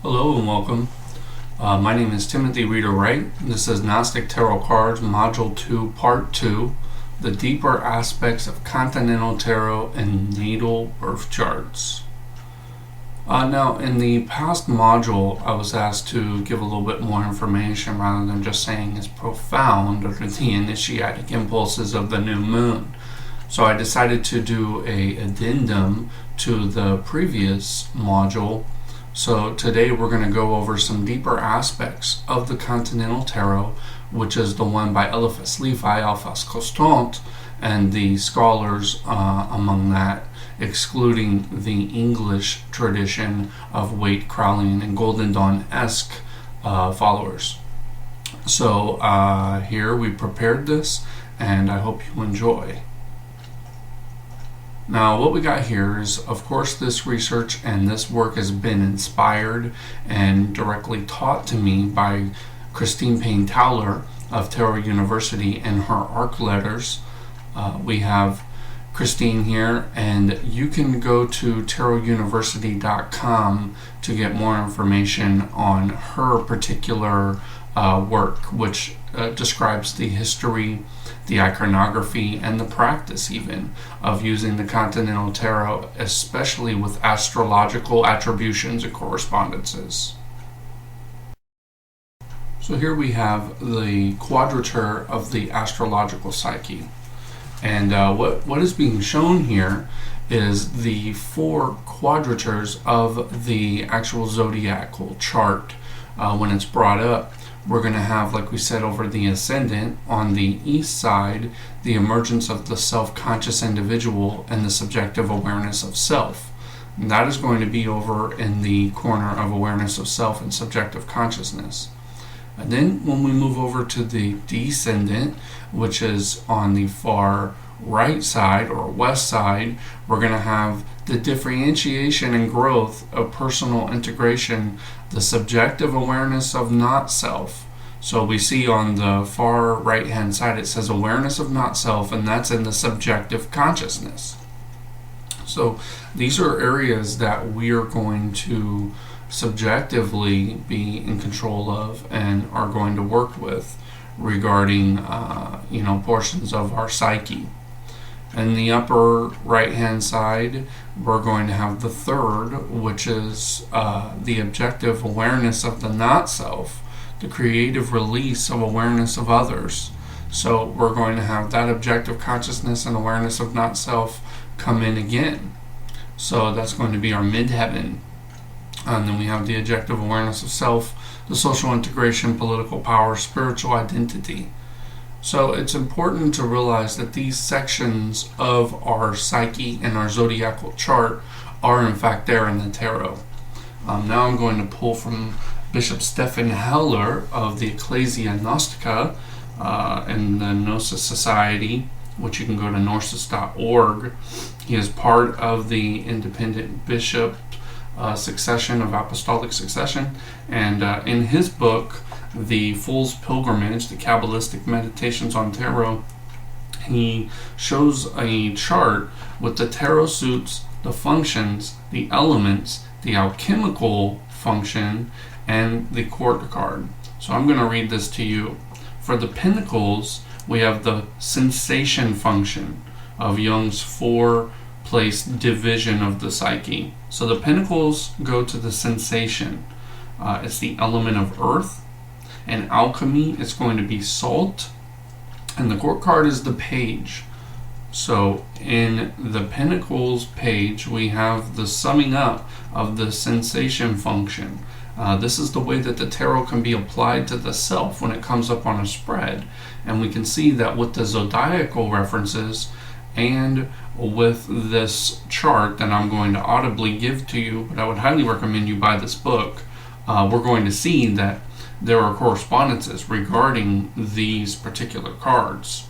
Hello and welcome. My name is Timothy Reader Wright. This is Gnostic Tarot Cards, Module 2, Part 2, the deeper aspects of Continental Tarot and natal birth charts. Now, in the past module, I was asked to give a little bit more information rather than just saying it's profound or the initiatic impulses of the new moon. So I decided to do an addendum to the previous module. So today we're going to go over some deeper aspects of the Continental Tarot, which is the one by Eliphas Levi, Alphas Constant, and the scholars among that, excluding the English tradition of Waite, Crowley, and Golden Dawn-esque followers. So here we prepared this, and I hope you enjoy. Now, what we got here is, of course, this research and this work has been inspired and directly taught to me by Christine Payne Towler of Tarot University and her arc letters. We have Christine here, and you can go to tarotuniversity.com to get more information on her particular work, which describes the history, the iconography, and the practice even of using the Continental Tarot, especially with astrological attributions and correspondences. So here we have the quadrature of the astrological psyche. And what is being shown here is the four quadratures of the actual zodiacal chart. When it's brought up, we're going to have, like we said, over the ascendant, on the east side, the emergence of the self-conscious individual and the subjective awareness of self. And that is going to be over in the corner of awareness of self and subjective consciousness. And then when we move over to the descendant, which is on the far right side or west side, we're going to have the differentiation and growth of personal integration, the subjective awareness of not self. So we see on the far right hand side it says awareness of not self, and that's in the subjective consciousness. So these are areas that we are going to subjectively be in control of and are going to work with regarding portions of our psyche. In the upper right hand side, we're going to have the third, which is the objective awareness of the not self, the creative release of awareness of others. So we're going to have that objective consciousness and awareness of not self come in again. So that's going to be our midheaven. And then we have the objective awareness of self, the social integration, political power, spiritual identity. So it's important to realize that these sections of our psyche and our zodiacal chart are in fact there in the tarot. Now I'm going to pull from Bishop Stephan Heller of the Ecclesia Gnostica and the Gnosis Society, which you can go to gnosis.org. He is part of the independent bishop succession of apostolic succession, and in his book, The Fool's Pilgrimage, the Kabbalistic Meditations on Tarot, he shows a chart with the tarot suits, the functions, the elements, the alchemical function, and the court card. So I'm going to read this to you. For the pentacles, we have the sensation function of Jung's four-place division of the psyche. So the pentacles go to the sensation. It's the element of earth. And alchemy, it's going to be salt. And the court card is the page. So in the pentacles page, we have the summing up of the sensation function. This is the way that the tarot can be applied to the self when it comes up on a spread. And we can see that with the zodiacal references and with this chart that I'm going to audibly give to you, but I would highly recommend you buy this book, we're going to see that there are correspondences regarding these particular cards.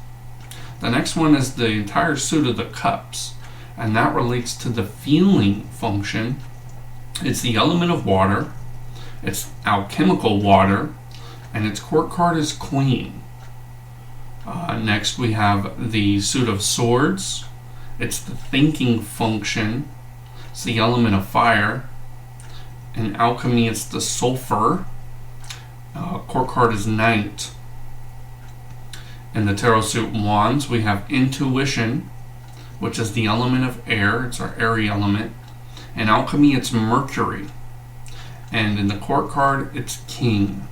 The next one is the entire suit of the cups, and that relates to the feeling function. It's the element of water, it's alchemical water, and its court card is Queen. Next we have the suit of swords. It's the thinking function. It's the element of fire. In alchemy, it's the sulfur. Court card is Knight. In the tarot suit Wands, we have intuition, which is the element of air. It's our airy element. In alchemy, it's Mercury. And in the court card, it's King.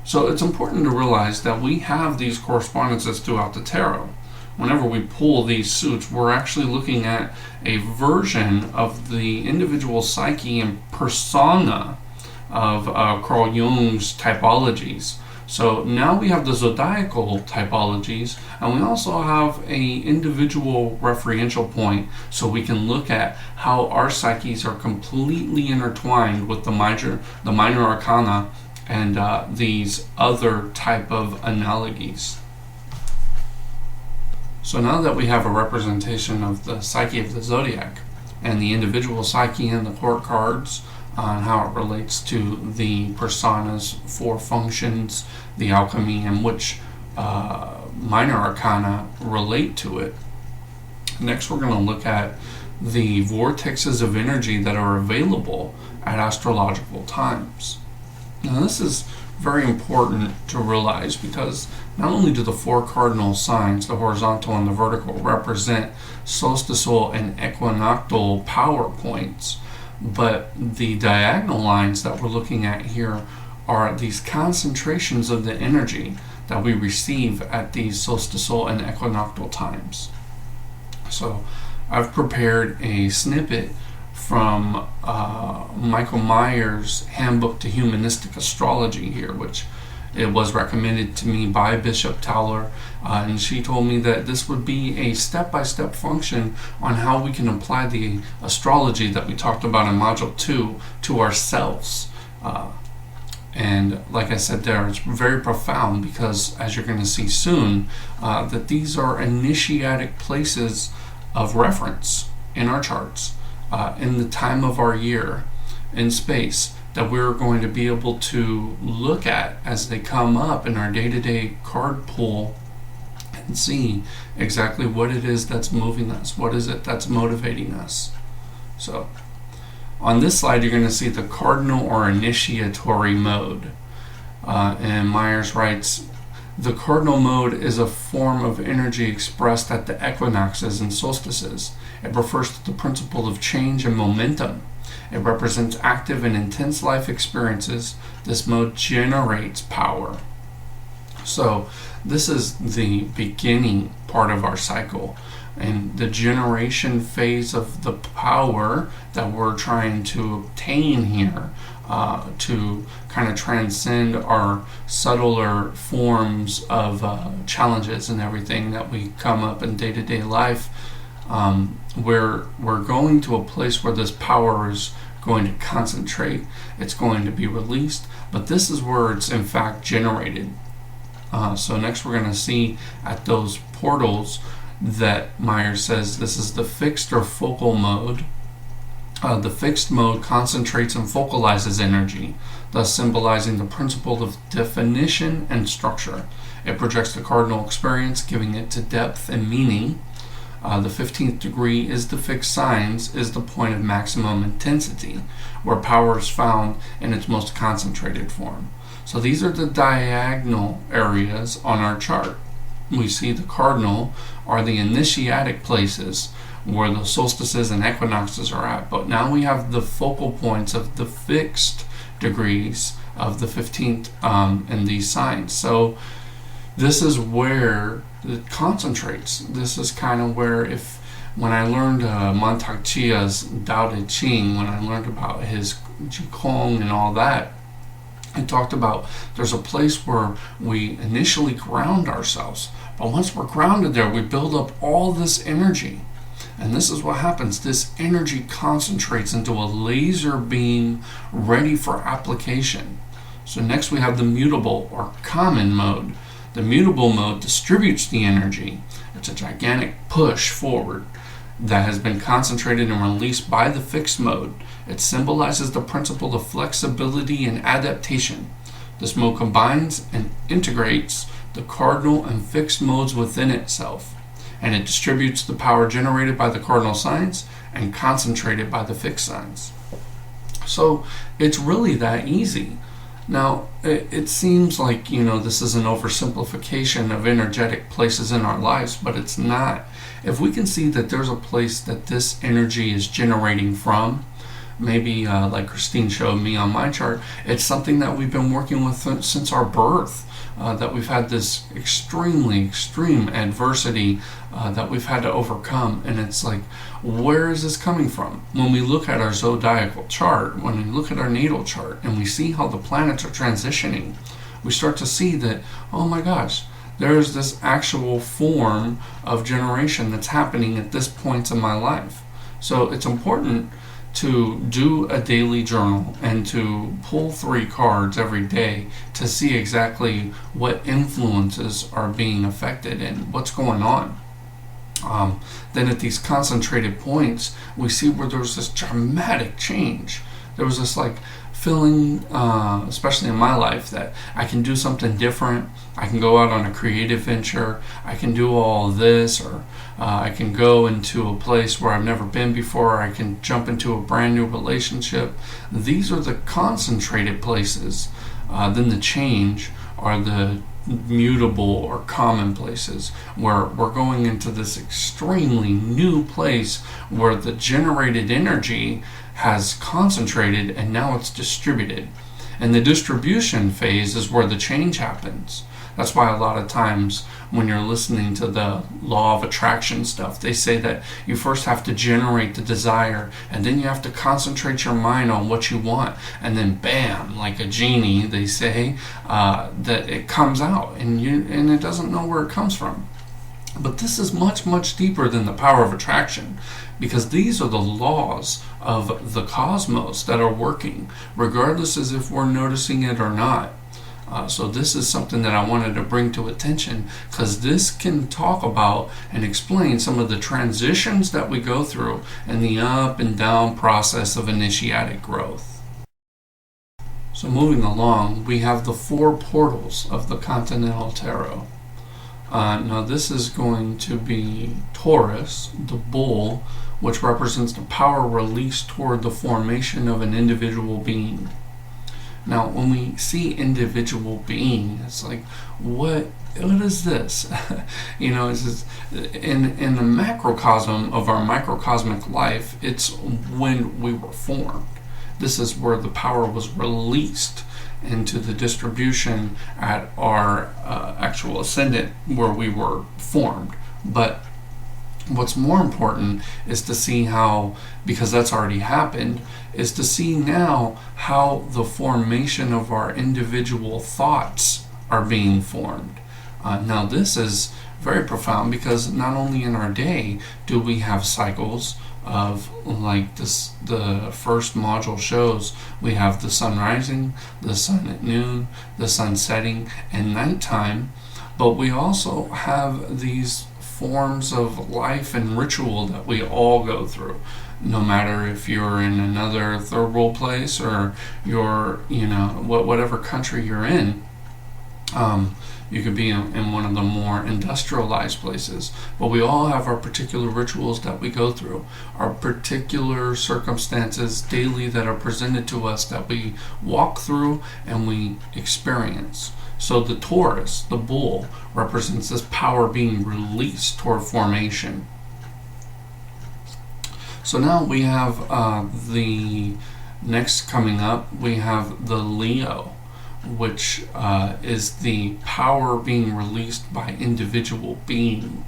So it's important to realize that we have these correspondences throughout the tarot. Whenever we pull these suits, we're actually looking at a version of the individual psyche and persona of Carl Jung's typologies. So now we have the zodiacal typologies, and we also have a individual referential point, so we can look at how our psyches are completely intertwined with the minor arcana and these other type of analogies. So now that we have a representation of the psyche of the zodiac and the individual psyche in the court cards, on how it relates to the personas, four functions, the alchemy, and which minor arcana relate to it. Next, we're going to look at the vortexes of energy that are available at astrological times. Now, this is very important to realize, because not only do the four cardinal signs, the horizontal and the vertical, represent solstitial and equinoctial power points, but the diagonal lines that we're looking at here are these concentrations of the energy that we receive at these solstitial and equinoctial times. So I've prepared a snippet from Michael Myers' Handbook to Humanistic Astrology here, which it was recommended to me by Bishop Towler, and she told me that this would be a step-by-step function on how we can apply the astrology that we talked about in Module 2 to ourselves. And like I said there, it's very profound, because as you're going to see soon, that these are initiatic places of reference in our charts, in the time of our year, in space, that we're going to be able to look at as they come up in our day-to-day card pool and see exactly what it is that's moving us, what is it that's motivating us. So on this slide, you're going to see the cardinal or initiatory mode. And Myers writes, the cardinal mode is a form of energy expressed at the equinoxes and solstices. It refers to the principle of change and momentum. It represents active and intense life experiences. This mode generates power. So this is the beginning part of our cycle, and the generation phase of the power that we're trying to obtain here, to kind of transcend our subtler forms of challenges and everything that we come up in day-to-day life. We're going to a place where this power is going to concentrate, it's going to be released, but this is where it's in fact generated. So next we're going to see at those portals that Myers says this is the fixed or focal mode. The fixed mode concentrates and focalizes energy, thus symbolizing the principle of definition and structure. It projects the cardinal experience, giving it to depth and meaning. The 15th degree is the fixed signs, is the point of maximum intensity, where power is found in its most concentrated form. So these are the diagonal areas on our chart. We see the cardinal are the initiatic places where the solstices and equinoxes are at, but now we have the focal points of the fixed degrees of the 15th in these signs. So this is where it concentrates. This is kind of where, when I learned Mantak Chia's Tao Te Ching, when I learned about his Qigong and all that, it talked about there's a place where we initially ground ourselves, but once we're grounded there, we build up all this energy. And this is what happens. This energy concentrates into a laser beam ready for application. So next we have the mutable or common mode. The mutable mode distributes the energy. It's a gigantic push forward that has been concentrated and released by the fixed mode. It symbolizes the principle of flexibility and adaptation. This mode combines and integrates the cardinal and fixed modes within itself, and it distributes the power generated by the cardinal signs and concentrated by the fixed signs. So it's really that easy. Now, it seems like, this is an oversimplification of energetic places in our lives, but it's not. If we can see that there's a place that this energy is generating from, maybe like Christine showed me on my chart, it's something that we've been working with since our birth. That we've had this extremely extreme adversity that we've had to overcome, and it's like, where is this coming from? When we look at our zodiacal chart, when we look at our natal chart, and we see how the planets are transitioning, we start to see that, oh my gosh, there's this actual form of generation that's happening at this point in my life. So it's important to do a daily journal and to pull 3 cards every day to see exactly what influences are being affected and what's going on. Then at these concentrated points, we see where there was this dramatic change. There was this like feeling, especially in my life, that I can do something different. I can go out on a creative venture. I can do all this, or I can go into a place where I've never been before. Or I can jump into a brand new relationship. These are the concentrated places. Then the change are the mutable or common places, where we're going into this extremely new place where the generated energy has concentrated and now it's distributed. And the distribution phase is where the change happens. That's why a lot of times when you're listening to the law of attraction stuff, they say that you first have to generate the desire, and then you have to concentrate your mind on what you want, and then bam, like a genie, they say, that it comes out, and it doesn't know where it comes from. But this is much, much deeper than the power of attraction, because these are the laws of the cosmos that are working, regardless as if we're noticing it or not. So this is something that I wanted to bring to attention, because this can talk about and explain some of the transitions that we go through and the up and down process of initiatic growth. So moving along, we have the 4 portals of the Continental Tarot. Now this is going to be Taurus, the bull, which represents the power released toward the formation of an individual being. Now, when we see individual being, it's like, what is this? It's just, in the macrocosm of our microcosmic life, it's when we were formed. This is where the power was released into the distribution at our actual ascendant, where we were formed. But what's more important is to see how, because that's already happened, is to see now how the formation of our individual thoughts are being formed. Now this is very profound, because not only in our day do we have cycles of, like this, the first module shows, we have the sun rising, the sun at noon, the sun setting, and nighttime, but we also have these forms of life and ritual that we all go through, no matter if you're in another third world place or you're, whatever country you're in. You could be in one of the more industrialized places, but we all have our particular rituals that we go through, our particular circumstances daily that are presented to us that we walk through and we experience. So the Taurus, the bull, represents this power being released toward formation. So now we have the next coming up, we have the Leo, which is the power being released by individual being.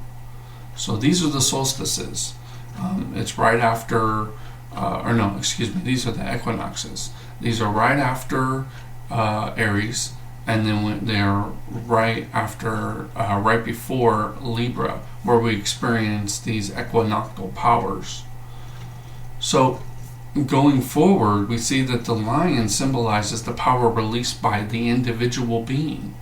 So these are the solstices. It's right after, these are the equinoxes. These are right after Aries, and then they're right after, right before Libra, where we experience these equinoctial powers. So going forward, we see that the lion symbolizes the power released by the individual being.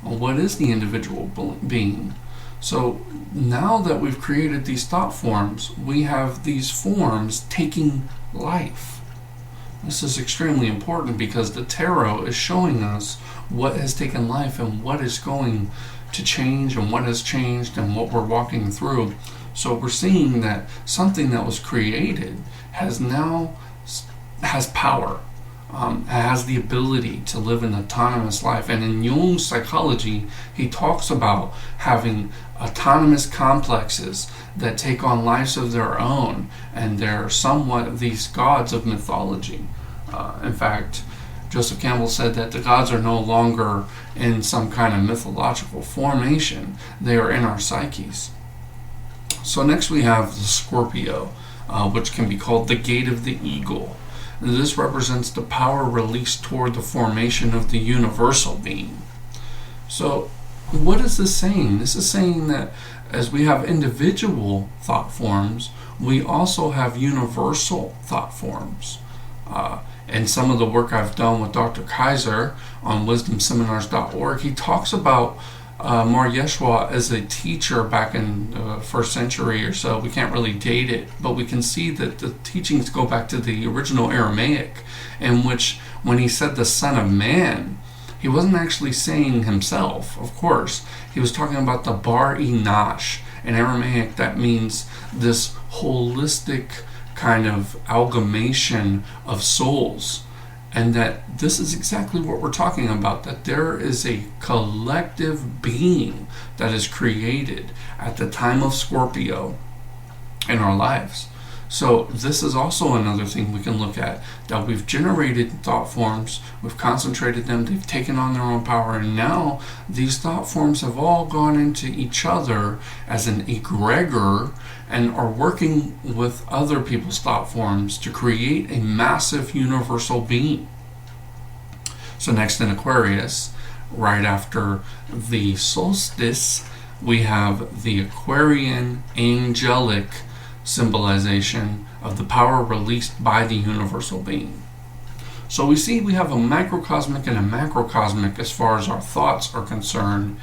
Well, what is the individual being? So now that we've created these thought forms, we have these forms taking life. This is extremely important, because the tarot is showing us what has taken life and what is going to change and what has changed and what we're walking through. So we're seeing that something that was created has now has power, has the ability to live an autonomous life. And in Jung's psychology, he talks about having autonomous complexes that take on lives of their own, and they're somewhat these gods of mythology. In fact, Joseph Campbell said that the gods are no longer in some kind of mythological formation, they are in our psyches. So next we have the Scorpio, which can be called the gate of the eagle. This represents the power released toward the formation of the universal being. So what is this saying? This is saying that as we have individual thought forms, we also have universal thought forms. And some of the work I've done with Dr. Kaiser on wisdomseminars.org, he talks about Mar Yeshua as a teacher back in the first century or so. We can't really date it, but we can see that the teachings go back to the original Aramaic, in which when he said the Son of Man, he wasn't actually saying himself, of course. He was talking about the Bar Enosh. In Aramaic, that means this holistic kind of amalgamation of souls. And that this is exactly what we're talking about, that there is a collective being that is created at the time of Scorpio in our lives. So this is also another thing we can look at, that we've generated thought forms, we've concentrated them, they've taken on their own power, and now these thought forms have all gone into each other as an egregor and are working with other people's thought forms to create a massive universal being. So next in Aquarius, right after the solstice, we have the Aquarian angelic symbolization of the power released by the universal being. So we see we have a microcosmic and a macrocosmic as far as our thoughts are concerned,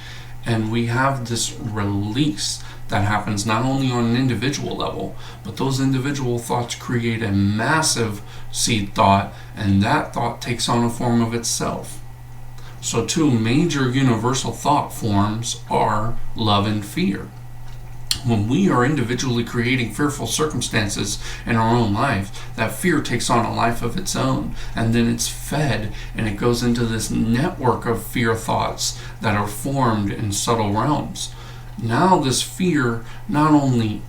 and we have this release that happens not only on an individual level, but those individual thoughts create a massive seed thought, and that thought takes on a form of itself. So two major universal thought forms are love and fear. When we are individually creating fearful circumstances in our own life, that fear takes on a life of its own, and then it's fed and it goes into this network of fear thoughts that are formed in subtle realms. Now this fear not only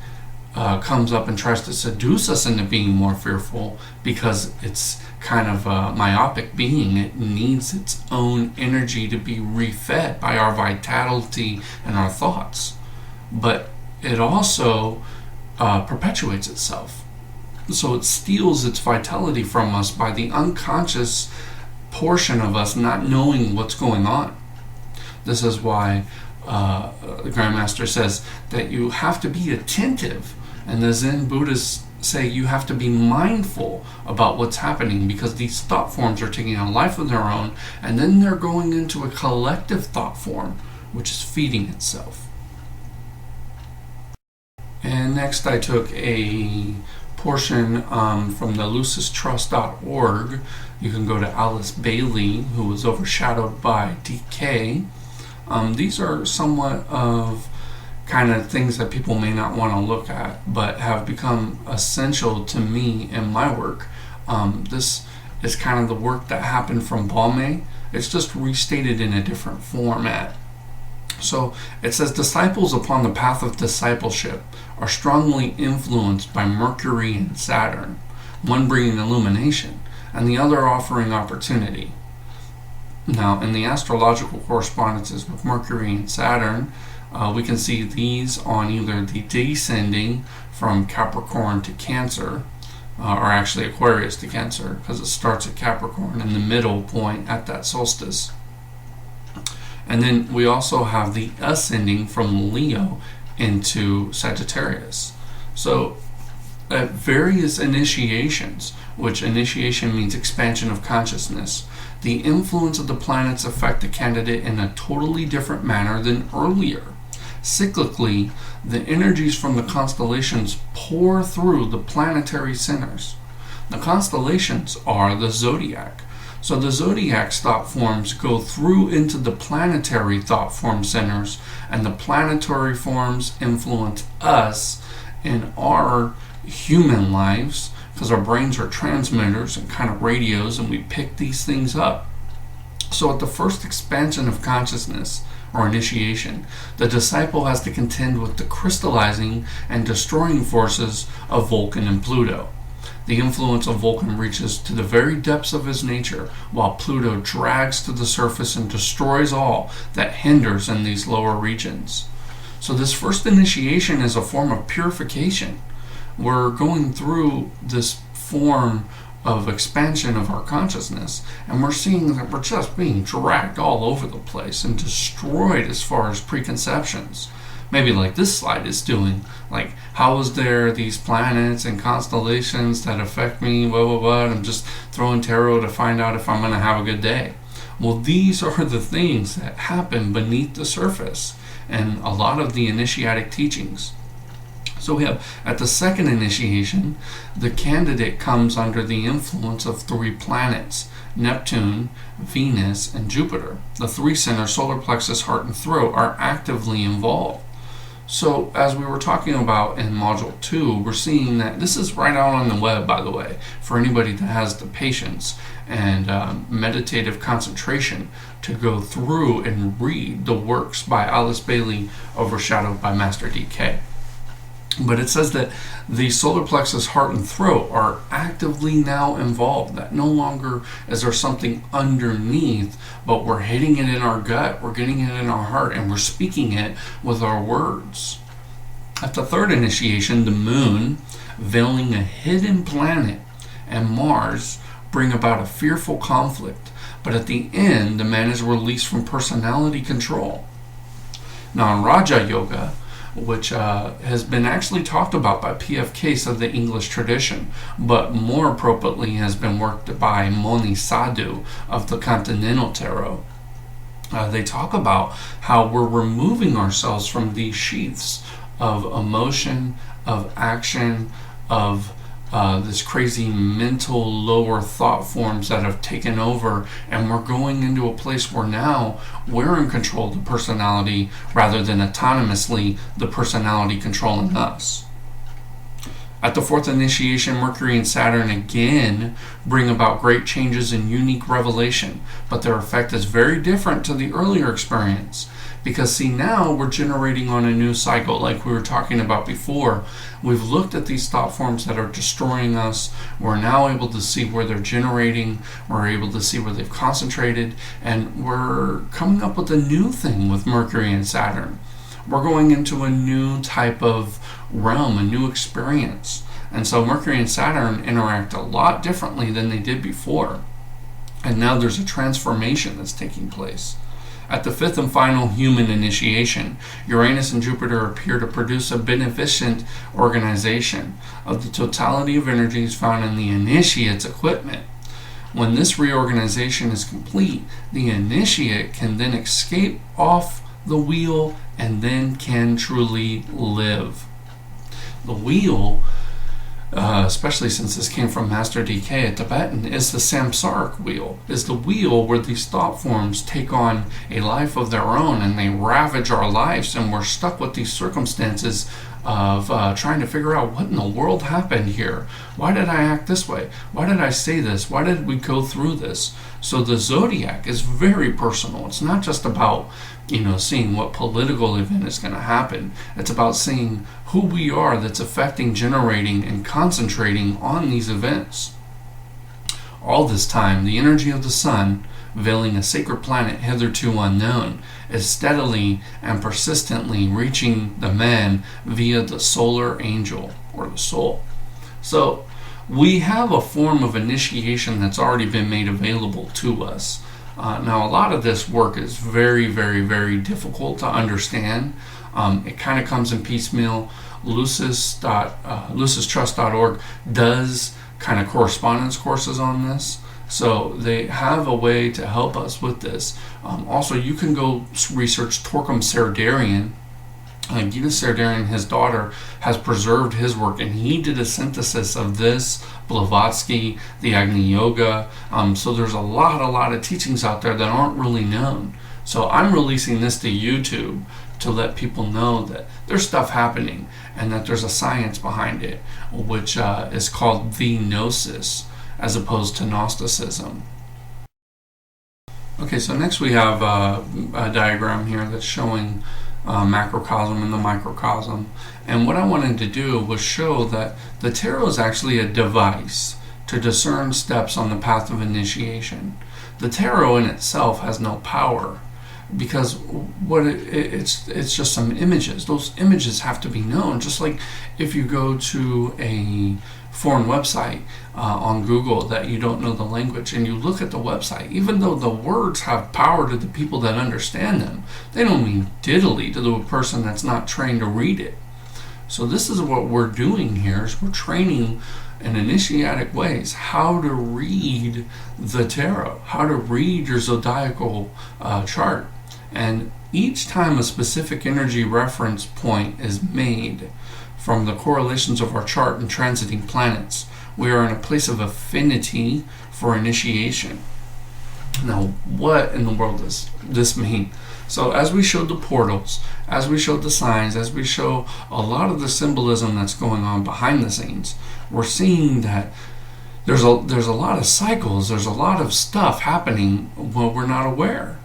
comes up and tries to seduce us into being more fearful, because it's kind of a myopic being. It needs its own energy to be refed by our vitality and our thoughts. But it also perpetuates itself. So it steals its vitality from us by the unconscious portion of us not knowing what's going on. This is why the Grandmaster says that you have to be attentive, and the Zen Buddhists say you have to be mindful about what's happening, because these thought forms are taking a life of their own, and then they're going into a collective thought form which is feeding itself. And next I took a portion from the lucistrust.org. You can go to Alice Bailey, who was overshadowed by decay. These are somewhat of kind of things that people may not want to look at, but have become essential to me in my work. This is kind of the work that happened from Balmain. It's just restated in a different format. So it says, disciples upon the path of discipleship are strongly influenced by Mercury and Saturn, one bringing illumination and the other offering opportunity. Now, in the astrological correspondences with Mercury and Saturn, we can see these on either the descending from Capricorn to Cancer, or actually Aquarius to Cancer, because it starts at Capricorn in the middle point at that solstice. And then we also have the ascending from Leo into Sagittarius. So at various initiations, which initiation means expansion of consciousness, the influence of the planets affect the candidate in a totally different manner than earlier. Cyclically, the energies from the constellations pour through the planetary centers. The constellations are the zodiac. So the zodiac's thought forms go through into the planetary thought form centers, and the planetary forms influence us in our human lives, because our brains are transmitters and kind of radios, and we pick these things up. So at the first expansion of consciousness, or initiation, the disciple has to contend with the crystallizing and destroying forces of Vulcan and Pluto. The influence of Vulcan reaches to the very depths of his nature, while Pluto drags to the surface and destroys all that hinders in these lower regions. So this first initiation is a form of purification. We're going through this form of expansion of our consciousness, and we're seeing that we're just being dragged all over the place and destroyed as far as preconceptions. Maybe like this slide is doing, like, how is there these planets and constellations that affect me, blah blah blah, and I'm just throwing tarot to find out if I'm going to have a good day. Well, these are the things that happen beneath the surface and a lot of the initiatic teachings. So we have, at the second initiation, the candidate comes under the influence of 3 planets, Neptune, Venus, and Jupiter. The 3 centers, solar plexus, heart, and throat, are actively involved. So as we were talking about in Module 2, we're seeing that this is right out on the web, by the way, for anybody that has the patience and meditative concentration to go through and read the works by Alice Bailey, overshadowed by Master DK. But it says that the solar plexus, heart, and throat are actively now involved. That no longer is there something underneath, but we're hitting it in our gut, we're getting it in our heart, and we're speaking it with our words. At the third initiation, the moon, veiling a hidden planet, and Mars bring about a fearful conflict. But at the end, the man is released from personality control. Now in Raja Yoga, which has been actually talked about by P.F. Case of the English tradition, but more appropriately has been worked by Moni Sadhu of the Continental Tarot. They talk about how we're removing ourselves from these sheaths of emotion, of action, of this crazy mental lower thought forms that have taken over, and we're going into a place where now we're in control of the personality rather than autonomously the personality controlling us. At the fourth initiation, Mercury and Saturn again bring about great changes and unique revelation, but their effect is very different to the earlier experience. Because see, now we're generating on a new cycle like we were talking about before. We've looked at these thought forms that are destroying us. We're now able to see where they're generating. We're able to see where they've concentrated. And we're coming up with a new thing with Mercury and Saturn. We're going into a new type of realm, a new experience. And so Mercury and Saturn interact a lot differently than they did before. And now there's a transformation that's taking place. At the fifth and final human initiation, Uranus and Jupiter appear to produce a beneficent organization of the totality of energies found in the initiate's equipment. When this reorganization is complete, the initiate can then escape off the wheel and then can truly live. The wheel, especially since this came from Master DK at Tibetan, is the samsaric wheel, is the wheel where these thought forms take on a life of their own and they ravage our lives, and we're stuck with these circumstances of trying to figure out what in the world happened here. Why did I act this way? Why did I say this? Why did we go through this? So the zodiac is very personal. It's not just about seeing what political event is going to happen. It's about seeing who we are that's affecting, generating, and concentrating on these events. All this time, the energy of the sun, veiling a sacred planet hitherto unknown, is steadily and persistently reaching the man via the solar angel, or the soul. So, we have a form of initiation that's already been made available to us. Now, a lot of this work is very, very, very difficult to understand. It kind of comes in piecemeal. lucistrust.org does kind of correspondence courses on this. So they have a way to help us with this. Also, you can go research Torquem Serdarian. Gita Serdarian, his daughter, has preserved his work, and he did a synthesis of this, Blavatsky, the Agni Yoga. So there's a lot of teachings out there that aren't really known. So I'm releasing this to YouTube to let people know that there's stuff happening and that there's a science behind it, which is called the Gnosis, as opposed to Gnosticism. Okay, so next we have a diagram here that's showing macrocosm and the microcosm. And what I wanted to do was show that the tarot is actually a device to discern steps on the path of initiation. The tarot in itself has no power, because it's just some images. Those images have to be known. Just like if you go to a foreign website on Google that you don't know the language, and you look at the website, even though the words have power to the people that understand them, they don't mean diddly to the person that's not trained to read it. So this is what we're doing here, is we're training in initiatic ways how to read the tarot, how to read your zodiacal chart. And each time a specific energy reference point is made from the correlations of our chart and transiting planets, we are in a place of affinity for initiation. Now, what in the world does this mean? So as we showed the portals, as we showed the signs, as we show a lot of the symbolism that's going on behind the scenes, we're seeing that there's a lot of cycles, there's a lot of stuff happening when we're not aware.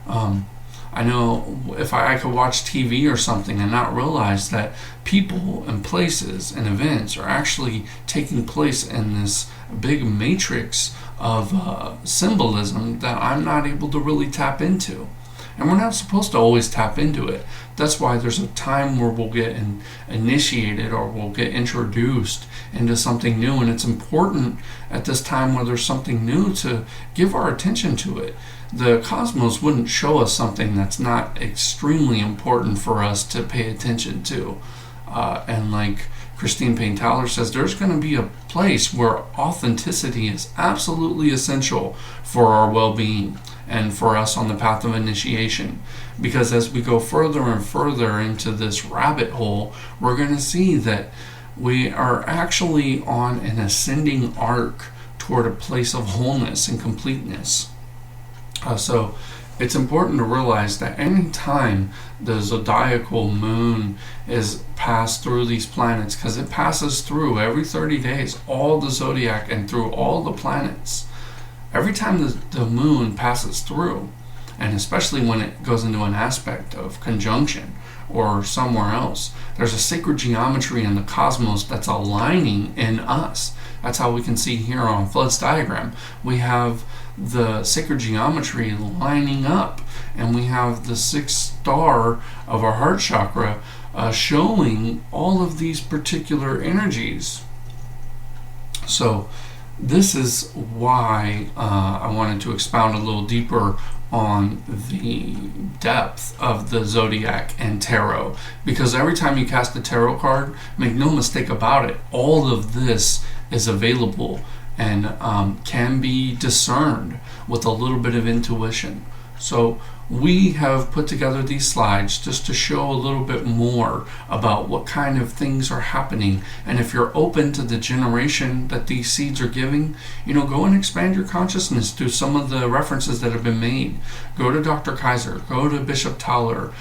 I know if I could watch TV or something and not realize that people and places and events are actually taking place in this big matrix of symbolism that I'm not able to really tap into. And we're not supposed to always tap into it. That's why there's a time where we'll get initiated, or we'll get introduced into something new. And it's important at this time where there's something new to give our attention to it. The cosmos wouldn't show us something that's not extremely important for us to pay attention to. And like Christine Payne-Taylor says, there's going to be a place where authenticity is absolutely essential for our well-being and for us on the path of initiation. Because as we go further and further into this rabbit hole, we're going to see that we are actually on an ascending arc toward a place of wholeness and completeness. So it's important to realize that any time the zodiacal moon is passed through these planets, because it passes through every 30 days, all the zodiac and through all the planets, every time the moon passes through, and especially when it goes into an aspect of conjunction or somewhere else, there's a sacred geometry in the cosmos that's aligning in us. That's how we can see here on Flood's diagram. We have the sacred geometry lining up, and we have the sixth star of our heart chakra showing all of these particular energies. So this is why I wanted to expound a little deeper on the depth of the zodiac and tarot, because every time you cast a tarot card, make no mistake about it, all of this is available and can be discerned with a little bit of intuition. So we have put together these slides just to show a little bit more about what kind of things are happening. And if you're open to the generation that these seeds are giving, go and expand your consciousness through some of the references that have been made. Go to Dr. Kaiser, go to Bishop Tauler.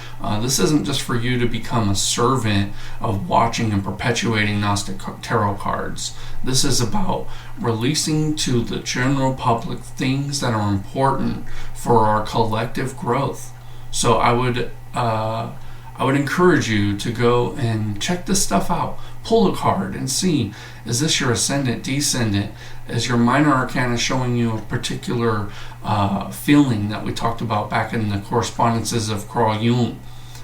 This isn't just for you to become a servant of watching and perpetuating Gnostic tarot cards. This is about releasing to the general public things that are important for our collective growth. So I would encourage you to go and check this stuff out. Pull a card and see, is this your ascendant, descendant? Is your minor arcana showing you a particular feeling that we talked about back in the correspondences of Carl Jung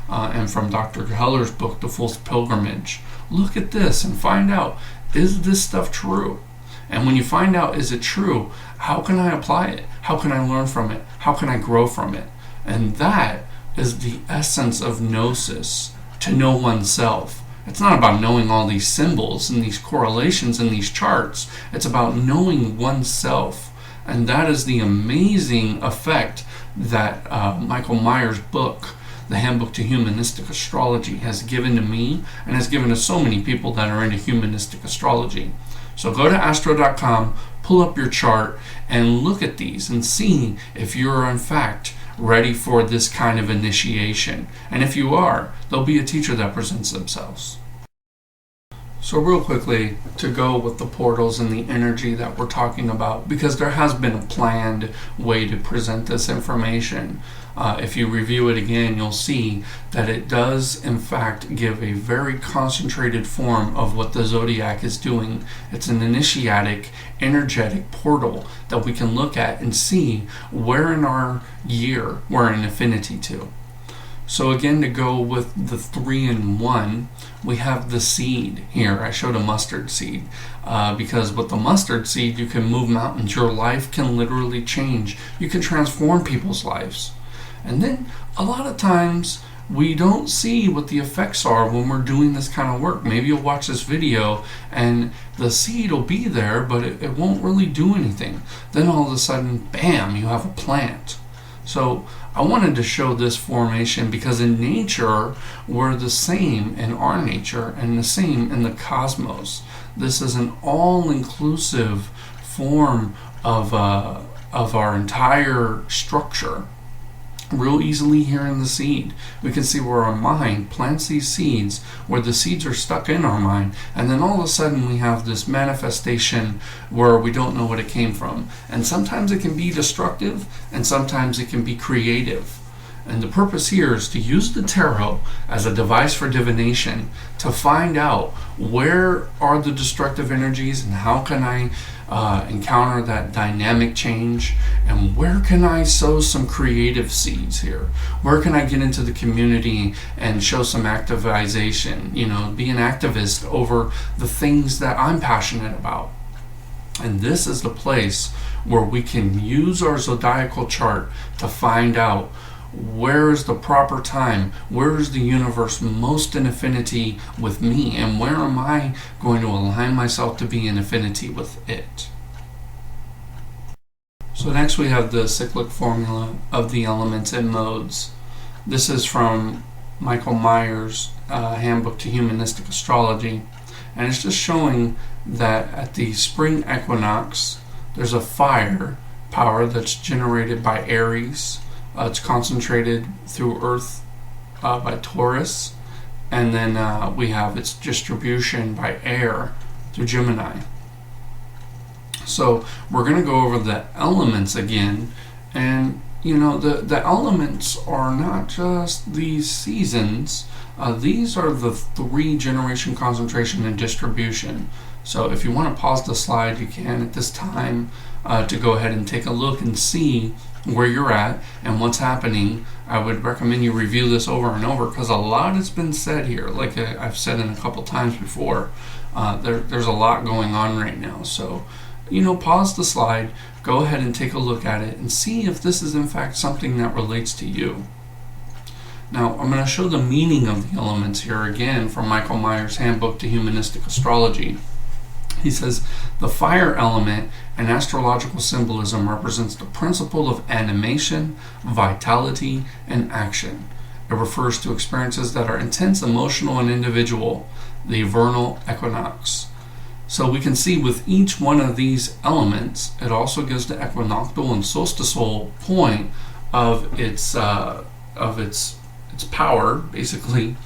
and from Dr. Heller's book, The Fool's Pilgrimage? Look at this and find out, is this stuff true? And when you find out, is it true, how can I apply it? How can I learn from it? How can I grow from it? And that is the essence of gnosis, to know oneself. It's not about knowing all these symbols and these correlations and these charts. It's about knowing oneself. And that is the amazing effect that Michael Myers' book, The Handbook to Humanistic Astrology, has given to me and has given to so many people that are into humanistic astrology. So go to astro.com, pull up your chart, and look at these and see if you're in fact ready for this kind of initiation. And if you are, there'll be a teacher that presents themselves. So real quickly, to go with the portals and the energy that we're talking about, because there has been a planned way to present this information. If you review it again, you'll see that it does in fact give a very concentrated form of what the zodiac is doing. It's an initiatic, energetic portal that we can look at and see where in our year we're in affinity to. So again, to go with the 3-in-1, we have the seed here. I showed a mustard seed because with the mustard seed, you can move mountains. Your life can literally change. You can transform people's lives. And then a lot of times we don't see what the effects are when we're doing this kind of work. Maybe you'll watch this video and the seed will be there, but it won't really do anything. Then all of a sudden, bam, you have a plant. So I wanted to show this formation because in nature, we're the same in our nature and the same in the cosmos. This is an all-inclusive form of our entire structure. Real easily here in the seed, we can see where our mind plants these seeds, where the seeds are stuck in our mind, and then all of a sudden we have this manifestation where we don't know what it came from. And sometimes it can be destructive, and sometimes it can be creative. And the purpose here is to use the tarot as a device for divination to find out where are the destructive energies and how can I encounter that dynamic change, and where can I sow some creative seeds here? Where can I get into the community and show some activization, be an activist over the things that I'm passionate about? And this is the place where we can use our zodiacal chart to find out where is the proper time, where is the universe most in affinity with me, and where am I going to align myself to be in affinity with it. So next we have the cyclic formula of the elements and modes. This is from Michael Myers' Handbook to Humanistic Astrology, and it's just showing that at the spring equinox there's a fire power that's generated by Aries. It's concentrated through Earth by Taurus, and then we have its distribution by air through Gemini. So we're going to go over the elements again, and the elements are not just these seasons. These are the 3 generation concentration and distribution. So if you want to pause the slide, you can at this time to go ahead and take a look and see where you're at and what's happening. I would recommend you review this over and over because a lot has been said here. Like I've said in a couple times before, there's a lot going on right now. So, pause the slide, go ahead and take a look at it and see if this is in fact something that relates to you. Now, I'm going to show the meaning of the elements here again from Michael Myers' Handbook to Humanistic Astrology. He says, the fire element in astrological symbolism represents the principle of animation, vitality, and action. It refers to experiences that are intense, emotional, and individual, the vernal equinox. So we can see with each one of these elements, it also gives the equinoctial and solstitial point of its power, basically,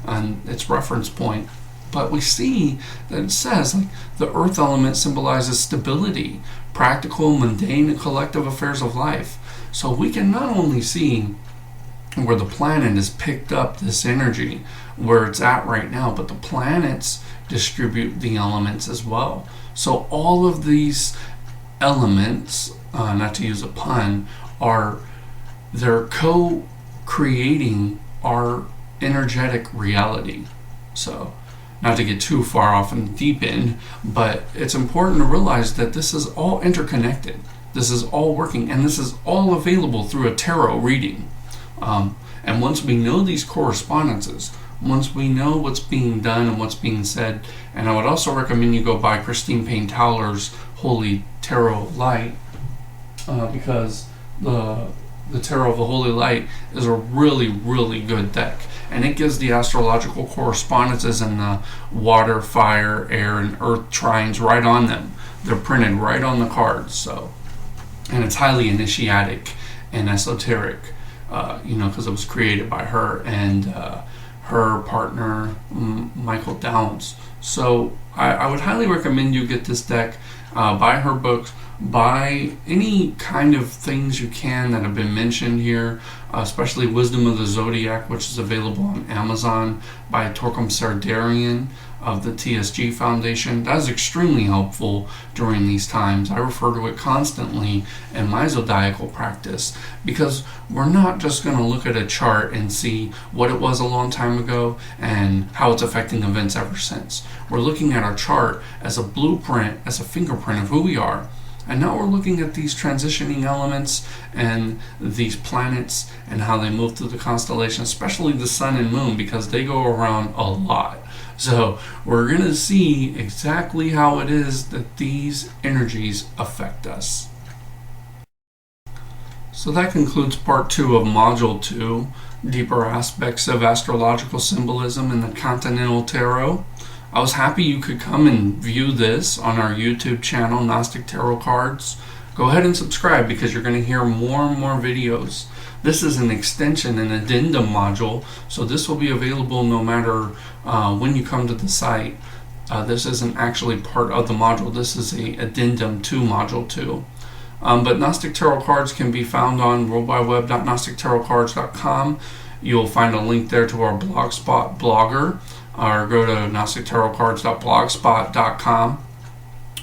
and its reference point. But we see that it says the earth element symbolizes stability, practical, mundane, and collective affairs of life. So we can not only see where the planet has picked up this energy, where it's at right now, but the planets distribute the elements as well. So all of these elements, not to use a pun, they're co-creating our energetic reality. So not to get too far off in the deep end, but it's important to realize that this is all interconnected. This is all working, and this is all available through a tarot reading. And once we know these correspondences, once we know what's being done and what's being said, and I would also recommend you go buy Christine Payne Towler's Holy Tarot Light, because the Tarot of the Holy Light is a really, really good deck. And it gives the astrological correspondences and the water, fire, air, and earth trines right on them. They're printed right on the cards. And it's highly initiatic and esoteric. because it was created by her and her partner, Michael Downs. So I would highly recommend you get this deck, buy her books, buy any kind of things you can that have been mentioned here, especially Wisdom of the Zodiac, which is available on Amazon by Torquem Sardarian of the TSG Foundation. That is extremely helpful during these times. I refer to it constantly in my zodiacal practice, because we're not just going to look at a chart and see what it was a long time ago and how it's affecting events ever since. We're looking at our chart as a blueprint, as a fingerprint of who we are. And now we're looking at these transitioning elements and these planets and how they move through the constellation, especially the sun and moon, because they go around a lot. So we're going to see exactly how it is that these energies affect us. So that concludes part 2 of module 2, deeper aspects of astrological symbolism in the Continental Tarot. I was happy you could come and view this on our YouTube channel, Gnostic Tarot Cards. Go ahead and subscribe, because you're going to hear more and more videos. This is an extension, an addendum module, so this will be available no matter when you come to the site. This isn't actually part of the module. This is an addendum to module 2. But Gnostic Tarot Cards can be found on worldwideweb.gnostictarotcards.com. You'll find a link there to our Blogspot blogger, or go to gnostictarotcards.blogspot.com.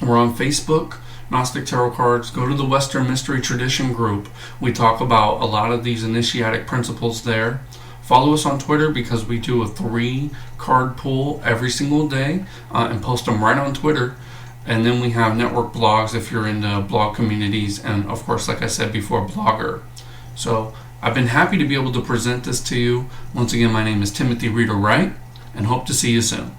We're on Facebook, Gnostic Tarot Cards. Go to the Western Mystery Tradition group. We talk about a lot of these initiatic principles there. Follow us on Twitter, because we do a 3-card pull every single day and post them right on Twitter. And then we have network blogs if you're into blog communities, and of course, like I said before, Blogger. So I've been happy to be able to present this to you. Once again, my name is Timothy Reader Wright, and hope to see you soon.